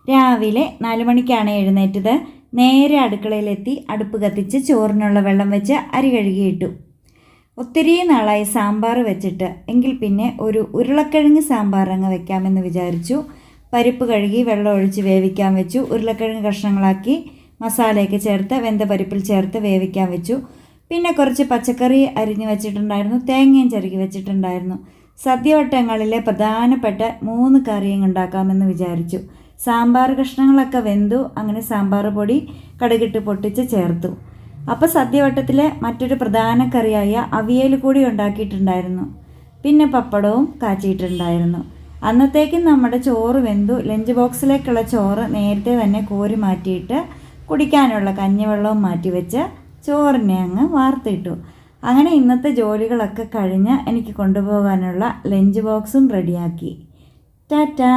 രാവിലെ 4 മണിക്കാണ് എഴുന്നേറ്റത്. നേരെ അടുക്കളയിലെത്തി അടുപ്പ് കത്തിച്ച് ചോറിനുള്ള വെള്ളം വെച്ച് അരി കഴുകിയിട്ടു. ഒത്തിരി നാളായി സാമ്പാർ വെച്ചിട്ട്, എങ്കിൽ പിന്നെ ഒരു ഉരുളക്കിഴങ്ങ് സാമ്പാർ അങ്ങ് വെക്കാമെന്ന് വിചാരിച്ചു. പരിപ്പ് കഴുകി വെള്ളം ഒഴിച്ച് വേവിക്കാൻ വെച്ചു. ഉരുളക്കിഴങ്ങ് കഷ്ണങ്ങളാക്കി മസാലയൊക്കെ ചേർത്ത് വെന്ത പരിപ്പിൽ ചേർത്ത് വേവിക്കാൻ വെച്ചു. പിന്നെ കുറച്ച് പച്ചക്കറി അരിഞ്ഞ് വെച്ചിട്ടുണ്ടായിരുന്നു, തേങ്ങയും ചിരകി വെച്ചിട്ടുണ്ടായിരുന്നു. സദ്യവട്ടങ്ങളിലെ പ്രധാനപ്പെട്ട 3 കറിയും ഉണ്ടാക്കാമെന്ന് വിചാരിച്ചു. സാമ്പാർ കഷ്ണങ്ങളൊക്കെ വെന്തു. അങ്ങനെ സാമ്പാർ പൊടി കടുകിട്ട് പൊട്ടിച്ച് ചേർത്തു. അപ്പോൾ സദ്യവട്ടത്തിലെ മറ്റൊരു പ്രധാന കറിയായ അവിയൽ കൂടി ഉണ്ടാക്കിയിട്ടുണ്ടായിരുന്നു. പിന്നെ പപ്പടവും കാച്ചിയിട്ടുണ്ടായിരുന്നു. അന്നത്തേക്കും നമ്മുടെ ചോറ് വെന്തു. ലഞ്ച് ബോക്സിലേക്കുള്ള ചോറ് നേരത്തെ തന്നെ കോരി മാറ്റിയിട്ട് കുടിക്കാനുള്ള കഞ്ഞിവെള്ളവും മാറ്റിവെച്ച് ചോറിനെ അങ്ങ് വാർത്തിട്ടു. അങ്ങനെ ഇന്നത്തെ ജോലികളൊക്കെ കഴിഞ്ഞ് എനിക്ക് കൊണ്ടുപോകാനുള്ള ലഞ്ച് ബോക്സും റെഡിയാക്കി. ടാറ്റാ.